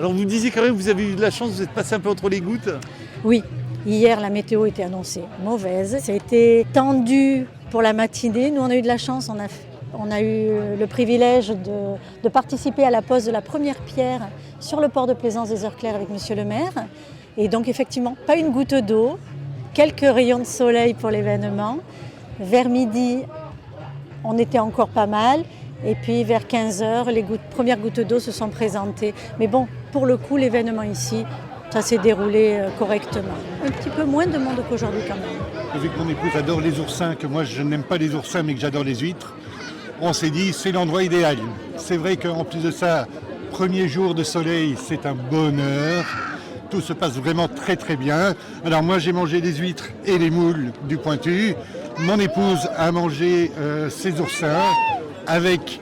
Alors vous disiez quand même que vous avez eu de la chance, vous êtes passé un peu entre les gouttes. Oui, hier la météo était annoncée mauvaise. Ça a été tendu pour la matinée. Nous on a eu de la chance, on a eu le privilège de participer à la pose de la première pierre sur le port de Plaisance des Heures Claires avec Monsieur le maire. Et donc effectivement, pas une goutte d'eau, quelques rayons de soleil pour l'événement. Vers midi, on était encore pas mal. Et puis vers 15h, les premières gouttes d'eau se sont présentées. Mais bon, pour le coup, l'événement ici, ça s'est déroulé correctement. Un petit peu moins de monde qu'aujourd'hui quand même. Vu que mon épouse adore les oursins, que moi je n'aime pas les oursins mais que j'adore les huîtres, on s'est dit c'est l'endroit idéal. C'est vrai qu'en plus de ça, premier jour de soleil, c'est un bonheur. Tout se passe vraiment très très bien. Alors moi j'ai mangé des huîtres et les moules du Pointu. Mon épouse a mangé ses oursins avec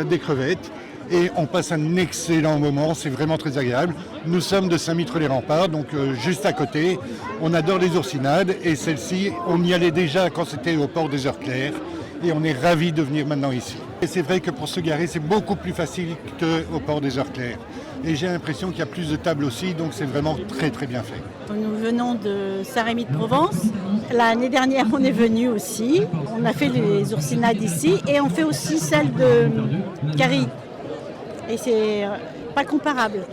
des crevettes. Et on passe un excellent moment, c'est vraiment très agréable. Nous sommes de Saint-Mitre-les-Remparts, donc juste à côté. On adore les oursinades et celle-ci, on y allait déjà quand c'était au port des Heures Claires. Et on est ravis de venir maintenant ici. Et c'est vrai que pour se garer, c'est beaucoup plus facile qu'au port des Heures Claires. Et j'ai l'impression qu'il y a plus de tables aussi, donc c'est vraiment très très bien fait. Nous venons de Saint-Rémy-de-Provence. L'année dernière, on est venu aussi. On a fait les oursinades ici et on fait aussi celle de Carrie. Et c'est pas comparable.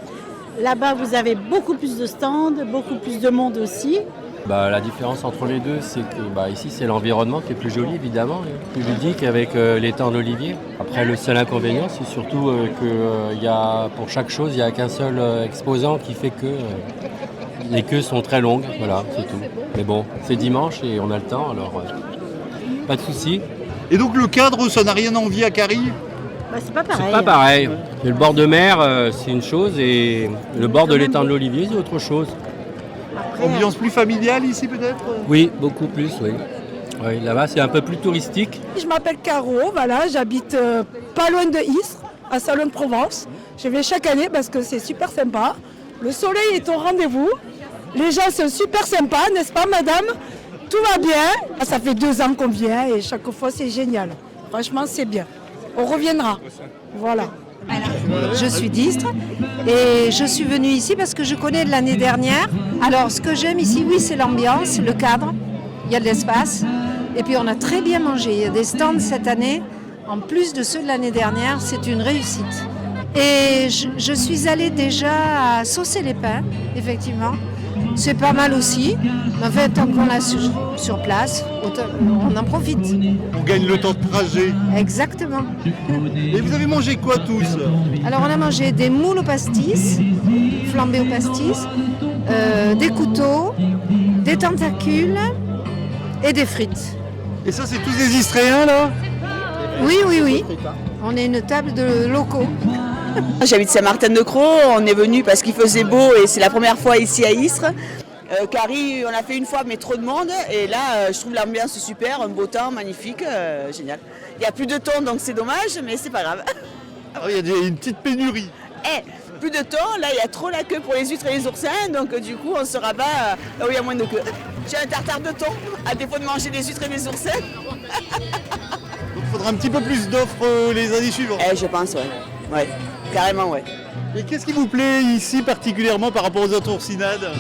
Là-bas, vous avez beaucoup plus de stands, beaucoup plus de monde aussi. La différence entre les deux, c'est que ici, c'est l'environnement qui est plus joli, évidemment, plus ludique avec l'étang d'Olivier. Après, le seul inconvénient, c'est surtout que pour chaque chose, il n'y a qu'un seul exposant qui fait que les queues sont très longues. Voilà, c'est tout. Mais bon, c'est dimanche et on a le temps, alors pas de souci. Et donc le cadre, ça n'a rien à envier à Carrie ? C'est pas pareil. C'est pas pareil. Le bord de mer, c'est une chose et le bord de l'étang de l'Olivier, c'est autre chose. Ambiance plus familiale ici peut-être ? Oui, beaucoup plus, oui. Oui, là-bas, c'est un peu plus touristique. Je m'appelle Caro, voilà, j'habite pas loin de Istres, à Salon-de-Provence. Je viens chaque année parce que c'est super sympa. Le soleil est au rendez-vous. Les gens sont super sympas, n'est-ce pas, madame ? Tout va bien. Ça fait 2 ans qu'on vient et chaque fois, c'est génial. Franchement, c'est bien. On reviendra. Voilà. Je suis d'Istres et je suis venue ici parce que je connais de l'année dernière. Alors ce que j'aime ici, oui, c'est l'ambiance, le cadre, il y a de l'espace et puis on a très bien mangé. Il y a des stands cette année, en plus de ceux de l'année dernière, c'est une réussite. Et je suis allée déjà à Saucer-les-Pins, effectivement. C'est pas mal aussi, mais en fait, tant qu'on est sur place, on en profite. On gagne le temps de trajet. Exactement. Et vous avez mangé quoi tous ? Alors on a mangé des moules au pastis, flambés au pastis, des couteaux, des tentacules et des frites. Et ça, c'est tous des Istréens là ? Oui. On est une table de locaux. J'habite Saint-Martin-de-Croix, on est venu parce qu'il faisait beau et c'est la première fois ici à Istres. Carrie, on l'a fait une fois mais trop de monde et là je trouve l'ambiance super, un beau temps magnifique, génial. Il n'y a plus de thon donc c'est dommage mais c'est pas grave. Alors, il y a une petite pénurie. Plus de thon, là il y a trop la queue pour les huîtres et les oursins donc du coup on se rabat là où il y a moins de queue. J'ai un tartare de thon à défaut de manger des huîtres et des oursins. Donc il faudra un petit peu plus d'offres les années suivantes. Je pense ouais, carrément ouais. Et qu'est-ce qui vous plaît ici particulièrement par rapport aux autres oursinades ?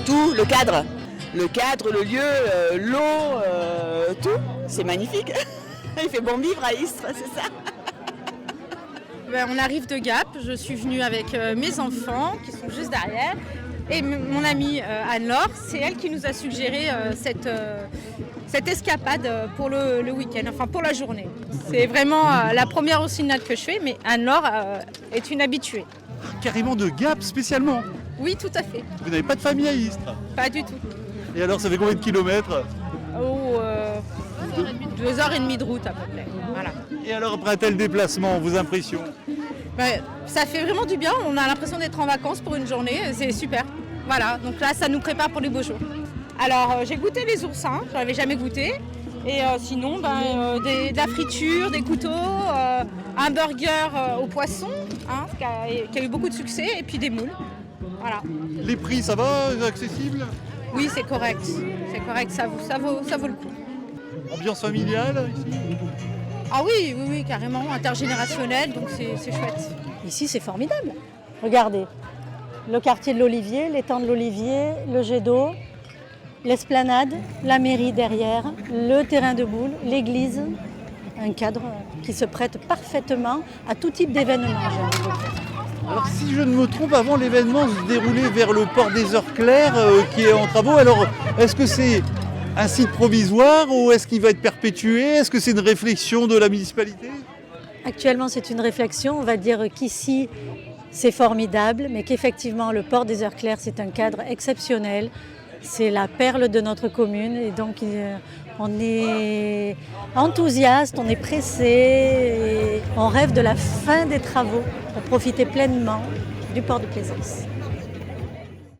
Tout, le cadre, le lieu, l'eau, tout, c'est magnifique. Il fait bon vivre à Istres, c'est ça. On arrive de Gap, je suis venue avec mes enfants qui sont juste derrière et mon amie Anne-Laure, c'est elle qui nous a suggéré cette escapade pour le week-end, enfin pour la journée. C'est vraiment la première oursinade que je fais, mais Anne-Laure est une habituée. Carrément de Gap spécialement ? Oui, tout à fait. Vous n'avez pas de famille à Istres ? Pas du tout. Et alors, ça fait combien de kilomètres ? 2h30 de route à peu près. Voilà. Et alors, après un tel déplacement, vos impressions ? Ça fait vraiment du bien, on a l'impression d'être en vacances pour une journée, c'est super. Voilà, donc là, ça nous prépare pour les beaux jours. Alors, j'ai goûté les oursins, j'en avais jamais goûté. Et sinon, de la friture, des couteaux, un burger au poisson, qui a eu beaucoup de succès, et puis des moules. Voilà. Les prix, ça va ? Accessible ? Oui, c'est correct. C'est correct, ça vaut le coup. Ambiance familiale ici ? Ah oui, carrément, intergénérationnel, donc c'est chouette. Ici, c'est formidable. Regardez, le quartier de l'Olivier, l'étang de l'Olivier, le jet d'eau, l'esplanade, la mairie derrière, le terrain de boule, l'église. Un cadre qui se prête parfaitement à tout type d'événement. Alors si je ne me trompe, avant l'événement se déroulait vers le port des Heures Claires qui est en travaux. Alors est-ce que c'est un site provisoire ou est-ce qu'il va être perpétué? Est-ce que c'est une réflexion de la municipalité? Actuellement c'est une réflexion, on va dire qu'ici c'est formidable, mais qu'effectivement le port des Heures Claires c'est un cadre exceptionnel. C'est la perle de notre commune et donc on est enthousiaste, on est pressé, et on rêve de la fin des travaux pour profiter pleinement du port de plaisance.